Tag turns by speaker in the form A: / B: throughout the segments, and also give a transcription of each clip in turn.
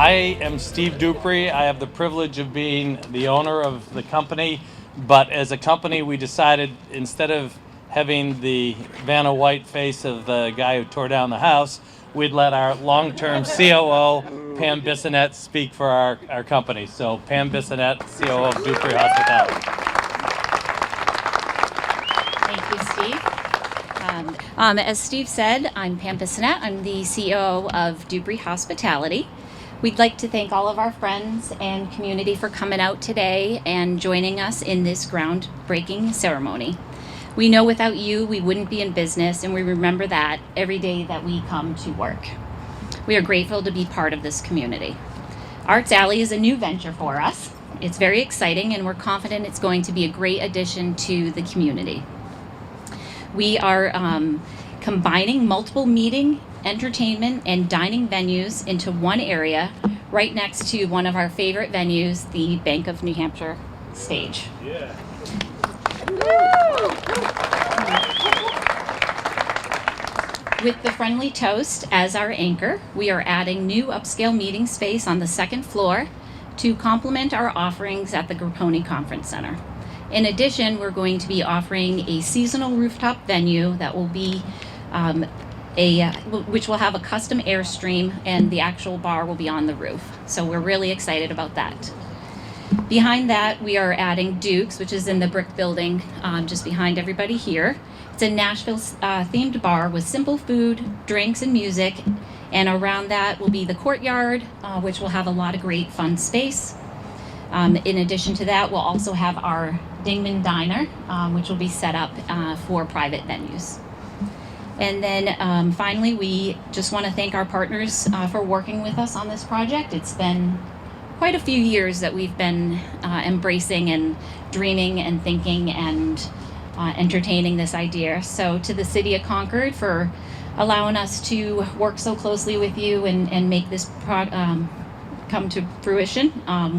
A: I am Steve Duprey. I have the privilege of being the owner of the company, but as a company we decided instead of having the Vanna White face of the guy who tore down the house, we'd let our long-term COO, Pam Bissonnette, speak for our company. So Pam Bissonnette, COO of Duprey Hospitality.
B: Thank you, Steve. As Steve said, I'm Pam Bissonnette. I'm the CEO of Duprey Hospitality. We'd like to thank all of our friends and community for coming out today and joining us in this groundbreaking ceremony. We know without you, we wouldn't be in business, and we remember that every day that we come to work. We are grateful to be part of this community. Arts Alley is a new venture for us. It's very exciting, and we're confident it's going to be a great addition to the community. We are combining multiple meeting, entertainment, and dining venues into one area right next to one of our favorite venues, the Bank of New Hampshire stage.
A: Yeah.
B: With the Friendly Toast as our anchor, we are adding new upscale meeting space on the second floor to complement our offerings at the Goodwin Conference Center. In addition, we're going to be offering a seasonal rooftop venue that will be which will have a custom Airstream, and the actual bar will be on the roof. So we're really excited about that. Behind that, we are adding Duke's, which is in the brick building just behind everybody here. It's a Nashville themed bar with simple food, drinks, and music. And around that will be the courtyard, which will have a lot of great fun space. In addition to that, we'll also have our Dingman Diner, which will be set up for private venues. And then finally, we just want to thank our partners for working with us on this project. It's been quite a few years that we've been embracing and dreaming and thinking and entertaining this idea. So to the City of Concord for allowing us to work so closely with you and make this come to fruition.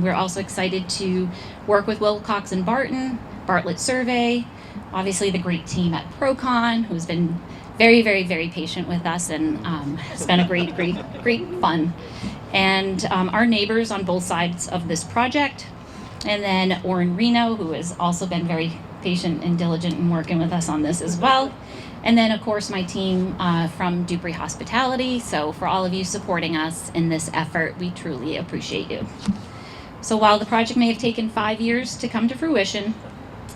B: We're also excited to work with Wilcox and Bartlett Survey, obviously the great team at PROCON, who's been very, very, very patient with us, and it's been a great fun. And our neighbors on both sides of this project, and then Orrin Reno, who has also been very patient and diligent in working with us on this as well. And then, of course, my team from Duprey Hospitality. So for all of you supporting us in this effort, we truly appreciate you. So while the project may have taken 5 years to come to fruition,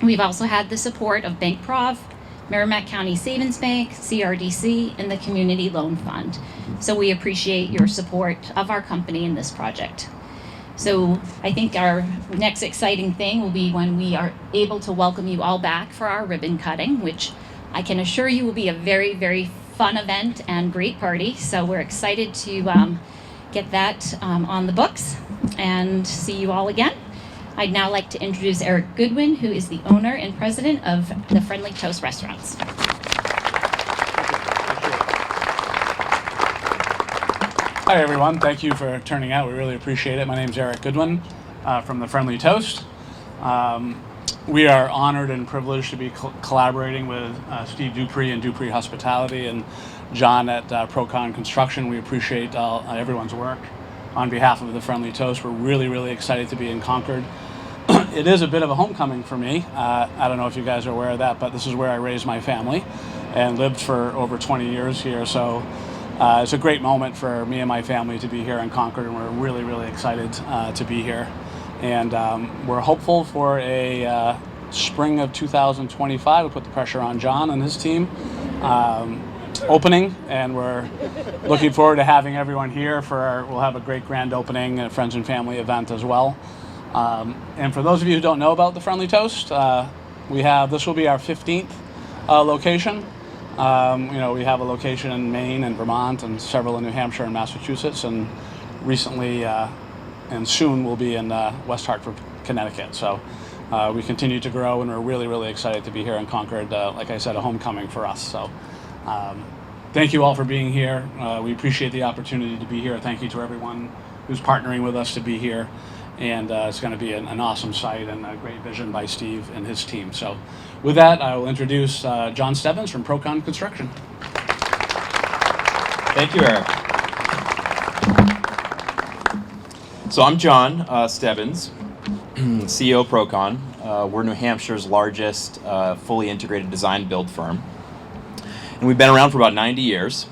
B: we've also had the support of Bank Prov, Merrimack County Savings Bank, CRDC, and the Community Loan Fund. So we appreciate your support of our company in this project. So I think our next exciting thing will be when we are able to welcome you all back for our ribbon cutting, which I can assure you will be a very, very fun event and great party. So we're excited to get that on the books and see you all again. I'd now like to introduce Eric Goodwin, who is the owner and president of the Friendly Toast Restaurants.
C: Hi everyone, thank you for turning out. We really appreciate it. My name is Eric Goodwin from the Friendly Toast. We are honored and privileged to be collaborating with Steve Duprey and Duprey Hospitality and John at PROCON Construction. We appreciate everyone's work. On behalf of the Friendly Toast, we're really, really excited to be in Concord. It is a bit of a homecoming for me. I don't know if you guys are aware of that, but this is where I raised my family and lived for over 20 years here. So it's a great moment for me and my family to be here in Concord, and we're really, really excited to be here. And we're hopeful for a spring of 2025. We'll put the pressure on John and his team. Opening, and we're looking forward to having everyone here we'll have a great grand opening and a friends and family event as well. And for those of you who don't know about the Friendly Toast, this will be our 15th location. We have a location in Maine and Vermont and several in New Hampshire and Massachusetts, and recently and soon we'll be in West Hartford, Connecticut. So we continue to grow, and we're really, really excited to be here in Concord. Like I said, a homecoming for us. So thank you all for being here. We appreciate the opportunity to be here. Thank you to everyone who's partnering with us to be here. And it's going to be an awesome site and a great vision by Steve and his team. So with that, I will introduce John Stebbins from PROCON Construction.
D: Thank you, Eric. So I'm John Stebbins, CEO of PROCON. We're New Hampshire's largest fully integrated design build firm. And we've been around for about 90 years.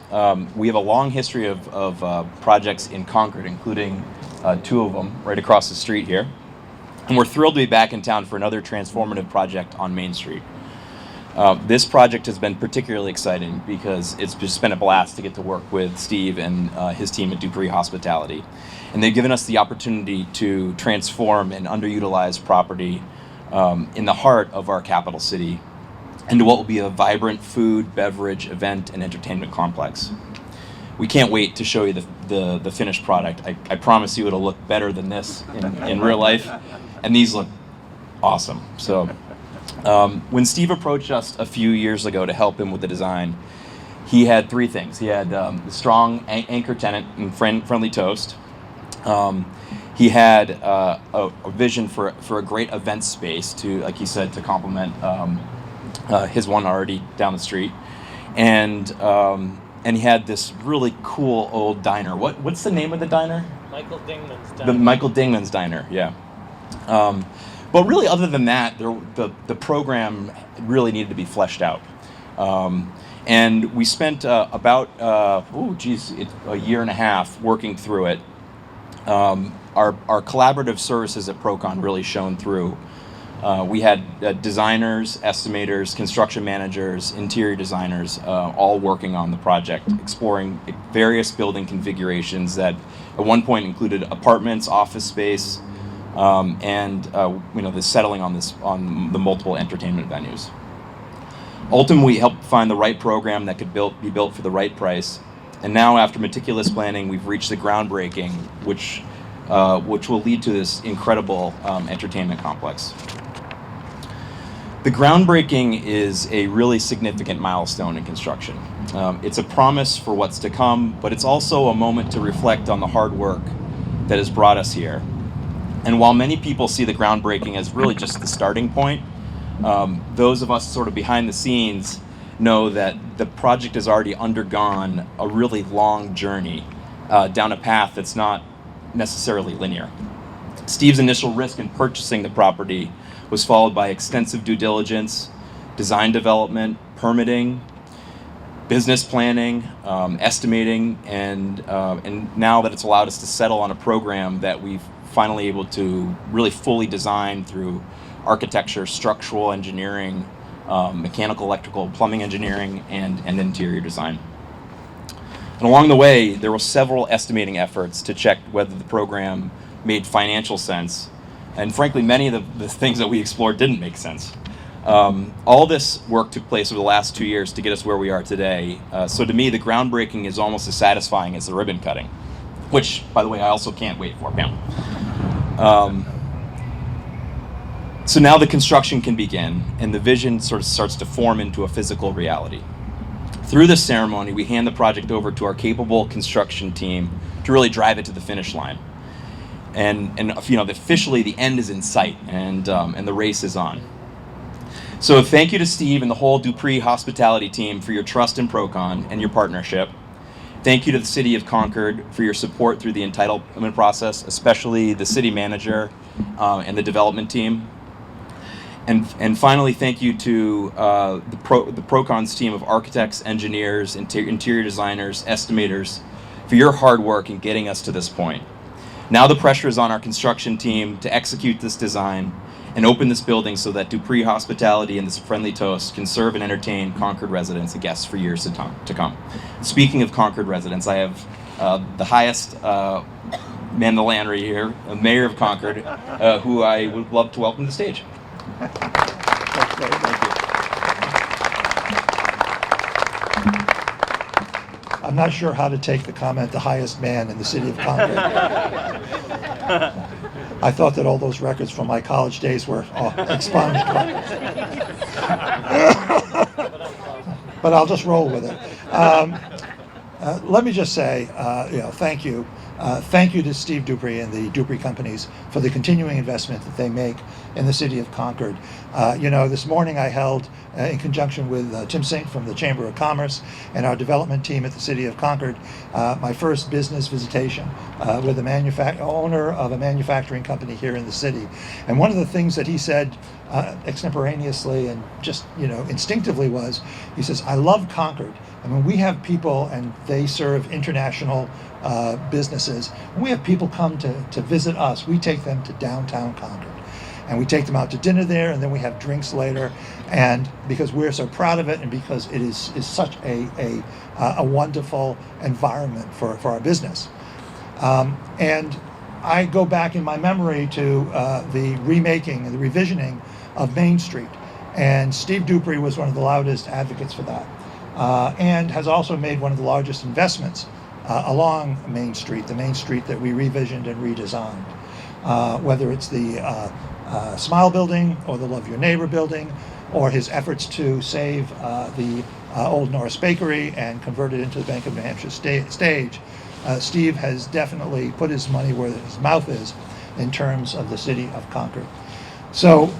D: We have a long history of projects in Concord, including 2 of them right across the street here. And we're thrilled to be back in town for another transformative project on Main Street. This project has been particularly exciting because it's just been a blast to get to work with Steve and his team at Duprey Hospitality. And they've given us the opportunity to transform an underutilized property in the heart of our capital city into what will be a vibrant food, beverage, event, and entertainment complex. We can't wait to show you the finished product. I promise you it'll look better than this in real life. And these look awesome. So when Steve approached us a few years ago to help him with the design, he had 3 things. He had a strong anchor tenant in Friendly Toast. He had a vision for a great event space to, like he said, to complement his one already down the street, and he had this really cool old diner. What's the name of the diner?
A: Michael Dingman's Diner.
D: The Michael Dingman's Diner, yeah. But really, other than that, the program really needed to be fleshed out. And we spent about a year and a half working through it. Our collaborative services at PROCON really shone through. We had designers, estimators, construction managers, interior designers, all working on the project, exploring various building configurations that at one point included apartments, office space, and the settling on the multiple entertainment venues. Ultimately, we helped find the right program that could be built for the right price. And now, after meticulous planning, we've reached the groundbreaking, which will lead to this incredible entertainment complex. The groundbreaking is a really significant milestone in construction. It's a promise for what's to come, but it's also a moment to reflect on the hard work that has brought us here. And while many people see the groundbreaking as really just the starting point, those of us sort of behind the scenes know that the project has already undergone a really long journey down a path that's not necessarily linear. Steve's initial risk in purchasing the property was followed by extensive due diligence, design development, permitting, business planning, estimating, and now that it's allowed us to settle on a program that we've finally able to really fully design through architecture, structural engineering, mechanical, electrical, plumbing engineering, and interior design. And along the way, there were several estimating efforts to check whether the program made financial sense. And frankly, many of the things that we explored didn't make sense. All this work took place over the last 2 years to get us where we are today. So to me, the groundbreaking is almost as satisfying as the ribbon cutting, which, by the way, I also can't wait for, Pam. So now the construction can begin, and the vision sort of starts to form into a physical reality. Through this ceremony, we hand the project over to our capable construction team to really drive it to the finish line. And officially the end is in sight, and the race is on. So thank you to Steve and the whole Duprey Hospitality team for your trust in PROCON and your partnership. Thank you to the City of Concord for your support through the entitlement process, especially the city manager and the development team. And finally, thank you to the PROCON's team of architects, engineers, interior designers, estimators for your hard work in getting us to this point. Now the pressure is on our construction team to execute this design and open this building so that Duprey Hospitality and this Friendly Toast can serve and entertain Concord residents and guests for years to come. Speaking of Concord residents, I have the highest man in the land right here, the mayor of Concord, who I would love to welcome to the stage. Thank you.
E: I'm not sure how to take the comment, the highest man in the city of Concord. I thought that all those records from my college days were expunged. But I'll just roll with it. Let me just say, thank you. thank you to Steve Duprey and the Duprey companies for the continuing investment that they make in the city of Concord. This morning I held, in conjunction with Tim Sink from the Chamber of Commerce and our development team at the city of Concord, my first business visitation with the owner of a manufacturing company here in the city. And one of the things that he said extemporaneously and just instinctively was, he says, I love Concord. I mean, we have people, and they serve international businesses. When we have people come to visit us, we take them to downtown Concord. And we take them out to dinner there, and then we have drinks later. And because we're so proud of it, and because it is such a wonderful environment for our business. And I go back in my memory to the remaking and the revisioning of Main Street. And Steve Duprey was one of the loudest advocates for that. And has also made one of the largest investments along Main Street, the Main Street that we revisioned and redesigned. Whether it's the Smile Building or the Love Your Neighbor Building, or his efforts to save the old Norris Bakery and convert it into the Bank of New Hampshire stage, Steve has definitely put his money where his mouth is in terms of the city of Concord. So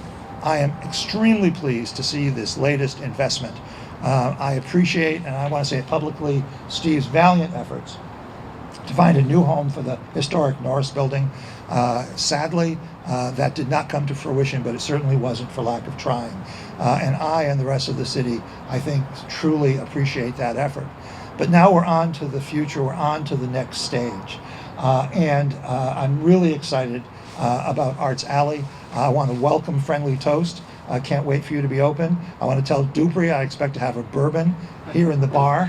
E: I am extremely pleased to see this latest investment. I appreciate, and I want to say it publicly, Steve's valiant efforts to find a new home for the historic Norris Building. Sadly, that did not come to fruition, but it certainly wasn't for lack of trying. And I and the rest of the city, I think, truly appreciate that effort. But now we're on to the future, we're on to the next stage. And I'm really excited about Arts Alley. I want to welcome Friendly Toast. I can't wait for you to be open. I want to tell Duprey I expect to have a bourbon here in the bar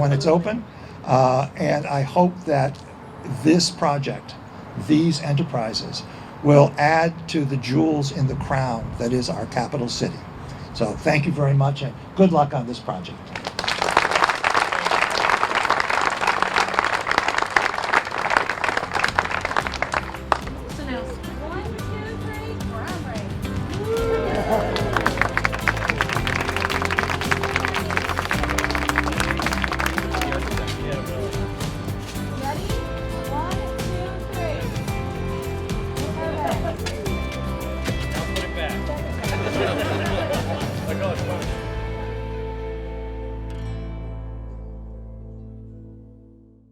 E: when it's open. And I hope that this project, these enterprises, will add to the jewels in the crown that is our capital city. So thank you very much, and good luck on this project.